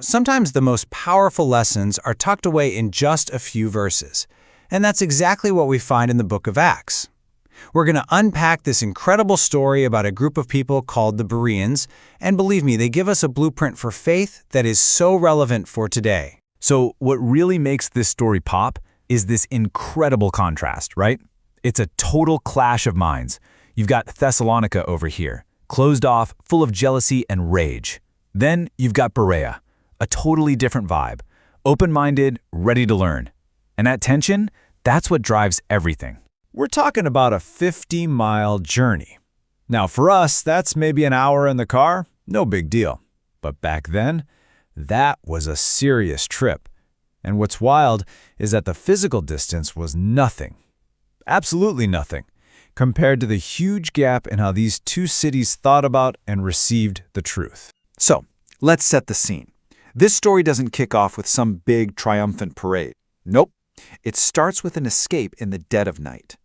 Sometimes the most powerful lessons are tucked away in just a few verses. And that's exactly what we find in the book of Acts. We're going to unpack this incredible story about a group of people called the Bereans, and believe me, they give us a blueprint for faith that is so relevant for today. So what really makes this story pop is this incredible contrast, right? It's a total clash of minds. You've got Thessalonica over here, closed off, full of jealousy and rage. Then you've got Berea, a totally different vibe, open-minded, ready to learn. And that tension, that's what drives everything. We're talking about a 50-mile journey. Now for us, that's maybe an hour in the car, no big deal. But back then, that was a serious trip. And what's wild is that the physical distance was nothing, absolutely nothing, compared to the huge gap in how these two cities thought about and received the truth. So, let's set the scene. This story doesn't kick off with some big triumphant parade. Nope. It starts with an escape in the dead of night.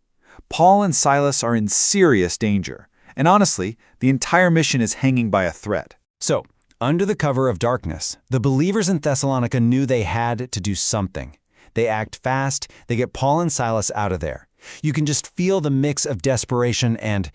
Paul and Silas are in serious danger, and honestly, the entire mission is hanging by a thread. So, under the cover of darkness, the believers in Thessalonica knew they had to do something. They act fast, they get Paul and Silas out of there. You can just feel the mix of desperation and,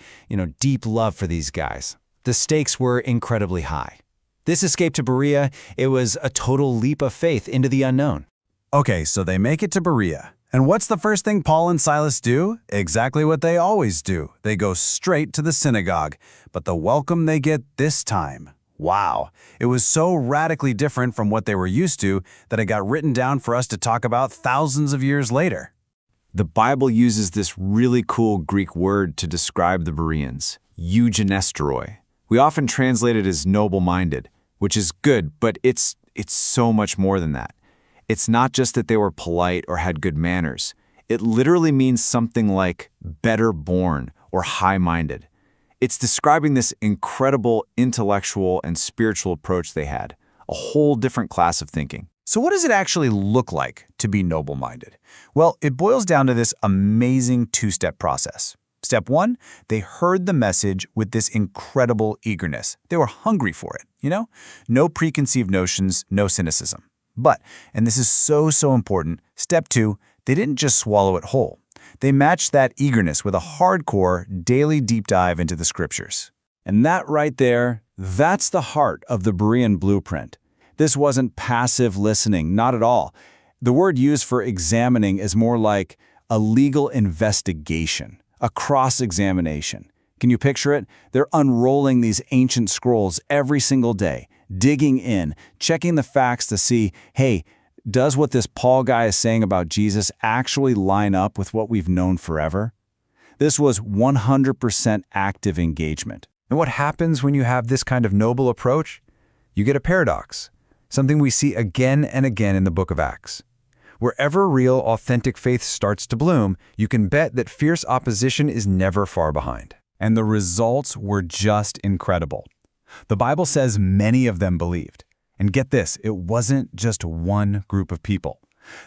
deep love for these guys. The stakes were incredibly high. This escape to Berea, it was a total leap of faith into the unknown. Okay, so they make it to Berea. And what's the first thing Paul and Silas do? Exactly what they always do. They go straight to the synagogue. But the welcome they get this time, wow. It was so radically different from what they were used to that it got written down for us to talk about thousands of years later. The Bible uses this really cool Greek word to describe the Bereans, eugenesteroi. We often translate it as noble-minded, which is good, but it's so much more than that. It's not just that they were polite or had good manners. It literally means something like better born or high-minded. It's describing this incredible intellectual and spiritual approach they had, a whole different class of thinking. So what does it actually look like to be noble-minded? Well, it boils down to this amazing two-step process. Step one, they heard the message with this incredible eagerness. They were hungry for it, No preconceived notions, no cynicism. But, and this is so important, step two, they didn't just swallow it whole. They matched that eagerness with a hardcore, daily deep dive into the scriptures. And that right there, that's the heart of the Berean blueprint. This wasn't passive listening, not at all. The word used for examining is more like a legal investigation, a cross-examination. Can you picture it? They're unrolling these ancient scrolls every single day, digging in, checking the facts to see, hey, does what this Paul guy is saying about Jesus actually line up with what we've known forever? This was 100% active engagement. And what happens when you have this kind of noble approach? You get a paradox, something we see again and again in the book of Acts. Wherever real, authentic faith starts to bloom, you can bet that fierce opposition is never far behind. And the results were just incredible. The Bible says many of them believed. And get this, it wasn't just one group of people.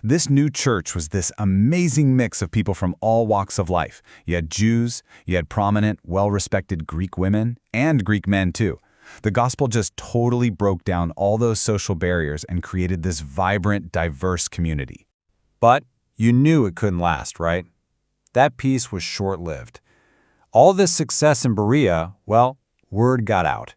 This new church was this amazing mix of people from all walks of life. You had Jews, you had prominent, well-respected Greek women, and Greek men too. The gospel just totally broke down all those social barriers and created this vibrant, diverse community. But you knew it couldn't last, right? That peace was short-lived. All this success in Berea, well, word got out.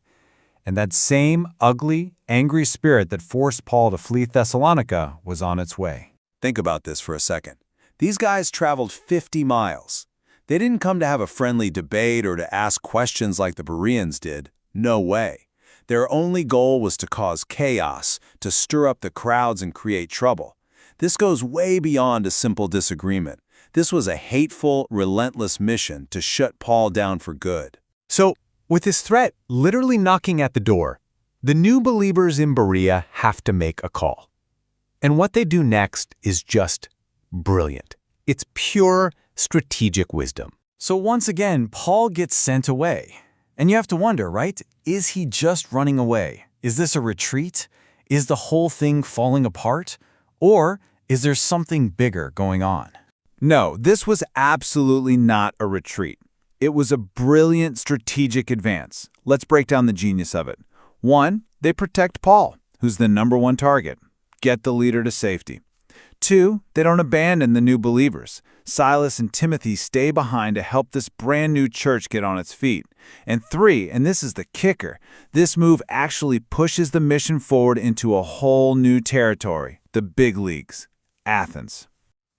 And that same ugly, angry spirit that forced Paul to flee Thessalonica was on its way. Think about this for a second. These guys traveled 50 miles. They didn't come to have a friendly debate or to ask questions like the Bereans did. No way. Their only goal was to cause chaos, to stir up the crowds and create trouble. This goes way beyond a simple disagreement. This was a hateful, relentless mission to shut Paul down for good. So, with this threat literally knocking at the door, the new believers in Berea have to make a call. And what they do next is just brilliant. It's pure strategic wisdom. So once again, Paul gets sent away. And you have to wonder, right? Is he just running away? Is this a retreat? Is the whole thing falling apart? Or is there something bigger going on? No, this was absolutely not a retreat. It was a brilliant strategic advance. Let's break down the genius of it. 1, they protect Paul, who's the number one target. Get the leader to safety. 2, they don't abandon the new believers. Silas and Timothy stay behind to help this brand new church get on its feet. And 3, and this is the kicker, this move actually pushes the mission forward into a whole new territory, the big leagues, Athens.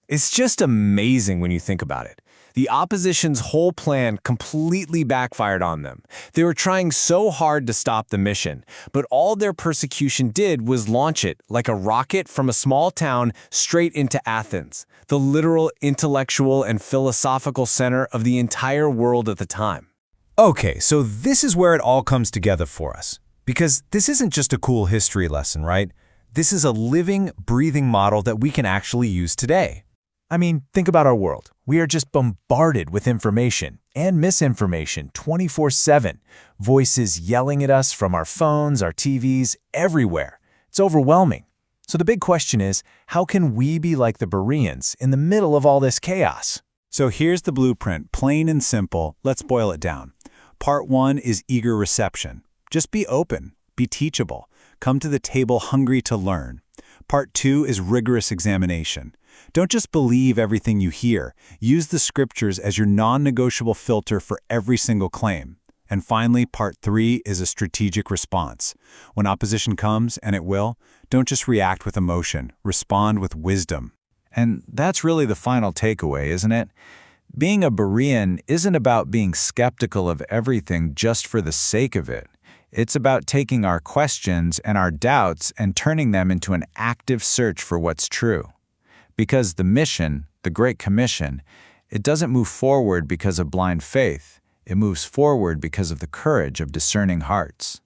It's just amazing when you think about it. The opposition's whole plan completely backfired on them. They were trying so hard to stop the mission, but all their persecution did was launch it like a rocket from a small town straight into Athens, the literal intellectual and philosophical center of the entire world at the time. Okay, so this is where it all comes together for us. Because this isn't just a cool history lesson, right? This is a living, breathing model that we can actually use today. I mean, think about our world. We are just bombarded with information and misinformation 24/7. Voices yelling at us from our phones, our TVs, everywhere. It's overwhelming. So the big question is, how can we be like the Bereans in the middle of all this chaos? So here's the blueprint, plain and simple. Let's boil it down. Part 1 is eager reception. Just be open, be teachable, come to the table hungry to learn. Part 2 is rigorous examination. Don't just believe everything you hear. Use the scriptures as your non-negotiable filter for every single claim. And finally, part 3 is a strategic response. When opposition comes, and it will, don't just react with emotion, respond with wisdom. And that's really the final takeaway, isn't it? Being a Berean isn't about being skeptical of everything just for the sake of it. It's about taking our questions and our doubts and turning them into an active search for what's true. Because the mission, the Great Commission, it doesn't move forward because of blind faith. It moves forward because of the courage of discerning hearts.